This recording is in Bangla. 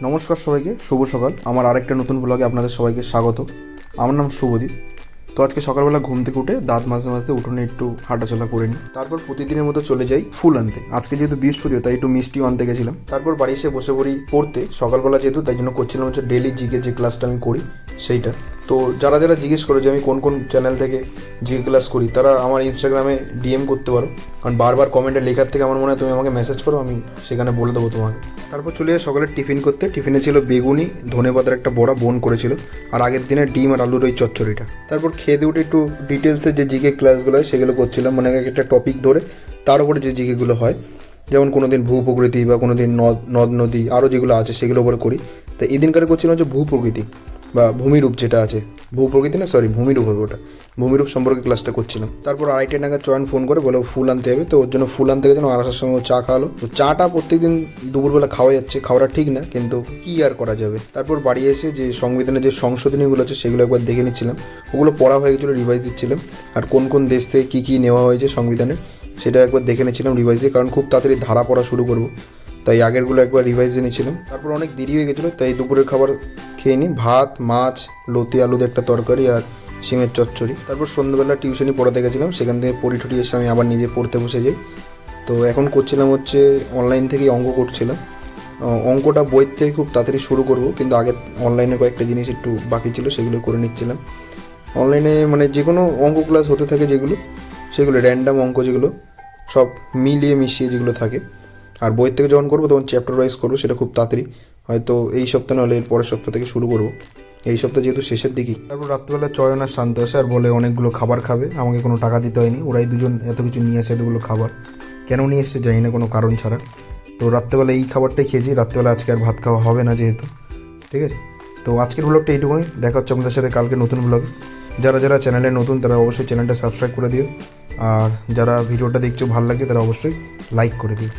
নমস্কার সবাইকে, শুভ সকাল। আমার আরেকটা নতুন ব্লগে আপনাদের সবাইকে স্বাগত। আমার নাম শুভদীপ। তো আজকে সকালবেলা ঘুম থেকে উঠে দাঁত মাজতে মাজতে উঠোনে একটু হাঁটাচলা করে নিই। তারপর প্রতিদিনের মতো চলে যাই ফুল আনতে। আজকে যেহেতু বৃহস্পতিবার তাই একটু মিষ্টিও আনতে গেছিলাম। তারপর বাড়ি এসে বসে পড়ি পড়তে। সকালবেলা যেহেতু তাই জন্য করছিলাম হচ্ছে ডেলি জিকে যে ক্লাসটা আমি করি সেইটা। তো যারা যারা জিজ্ঞেস করে যে আমি কোন কোন চ্যানেল থেকে জিকে ক্লাস করি, তারা আমার ইনস্টাগ্রামে ডিএম করতে পারো, কারণ বারবার কমেন্টে লেখার থেকে আমার মনে হয় তুমি আমাকে মেসেজ করো, আমি সেখানে বলে দেবো তোমাকে। তারপর চলে যাই সকালে টিফিন করতে। টিফিনে ছিল বেগুনি, ধনেপাতার একটা বড়া বোন করেছিল, আর আগের দিনে ডিম আর আলুর ওই চচ্চড়িটা। তারপর খেয়ে দিয়ে উঠে একটু ডিটেলসে যে জিকে ক্লাসগুলো হয় সেগুলো করছিলাম, মানে একটা টপিক ধরে তার উপরে যে জিকেগুলো হয়, যেমন কোনো দিন ভূ প্রকৃতি বা কোনো দিন নদ নদী আরও যেগুলো আছে সেগুলো উপরে করি। তো এই দিনকারে করছিলাম হচ্ছে ভূ প্রকৃতি বা ভূমিরূপ যেটা আছে, ভূ প্রকৃতি না সরি ভূমিরূপ হবে ওটা, ভূমিরূপ সম্পর্কে ক্লাসটা করছিলাম। তারপর আড়াইটে নাগাদ চয়ন ফোন করে বলে ফুল আনতে হবে, তো ওর জন্য ফুল আনতে গেছিলাম। আর আসার সময় চা খাওয়ালো। তো চাটা প্রত্যেকদিন দুপুরবেলা খাওয়া যাচ্ছে, খাওয়াটা ঠিক না কিন্তু কি আর করা যাবে। তারপর বাড়ি এসে যে সংবিধানের যে সংশোধনীগুলো আছে সেগুলো একবার দেখে নিচ্ছিলাম। ওগুলো পড়া হয়ে গেছিলো, রিভাইজ দিচ্ছিলাম। আর কোন কোন দেশ থেকে কী কী নেওয়া হয়েছে সংবিধানের সেটা একবার দেখে নিচ্ছিলাম রিভাইজ দিয়ে, কারণ খুব তাড়াতাড়ি ধারা পড়া শুরু করবো, তাই আগেরগুলো একবার রিভাইজ দিয়ে নিচ্ছিলাম। তারপর অনেক দেরি হয়ে গেছিলো, তাই দুপুরের খাবার খেয়ে নিই। ভাত, মাছ, লতি আলুর একটা তরকারি আর সিমের চচ্চড়ি। তারপর সন্ধ্যাবেলা টিউশনি পড়াতে গেছিলাম, সেখান থেকে পড়ি ঠুটি এসে আমি আবার নিজে পড়তে বসে যাই। তো এখন করছিলাম হচ্ছে অনলাইন থেকেই অঙ্ক করছিলাম। অঙ্কটা বইয়ের থেকে খুব তাড়াতাড়ি শুরু করব, কিন্তু আগে অনলাইনে কয়েকটা জিনিস একটু বাকি ছিল সেগুলো করে নিচ্ছিলাম। অনলাইনে মানে যে কোনো অঙ্ক ক্লাস হতে থাকে যেগুলো, সেগুলো র্যান্ডাম অঙ্ক যেগুলো সব মিলিয়ে মিশিয়ে যেগুলো থাকে। আর বইয়ের থেকে যখন করবো তখন চ্যাপ্টার ওয়াইজ করবো, সেটা খুব তাড়াতাড়ি, হয়তো এই সপ্তাহ নাহলে এর পরের সপ্তাহ থেকে শুরু করবো, এই সপ্তাহ যেহেতু শেষের দিকেই। তারপর রাত্রিবেলা চয়ন আর শান্ত আসে আর বলে অনেকগুলো খাবার খাবে, আমাকে কোনো টাকা দিতে হয়নি, ওরাই দুজন এত কিছু নিয়ে আসে, এতগুলো খাবার কেন নিয়ে এসছে জানি না, কোনো কারণ ছাড়া। তো রাত্রেবেলা এই খাবারটাই খেয়েছি। রাত্রেবেলা আজকে আর ভাত খাওয়া হবে না যেহেতু, ঠিক আছে। তো আজকের ব্লগটা এইটুকুনি, দেখা হচ্ছে আমাদের সাথে কালকে নতুন ব্লগে। যারা যারা চ্যানেলে নতুন তারা অবশ্যই চ্যানেলটা সাবস্ক্রাইব করে দিও, আর যারা ভিডিওটা দেখছো ভালো লাগে তারা অবশ্যই লাইক করে দিও।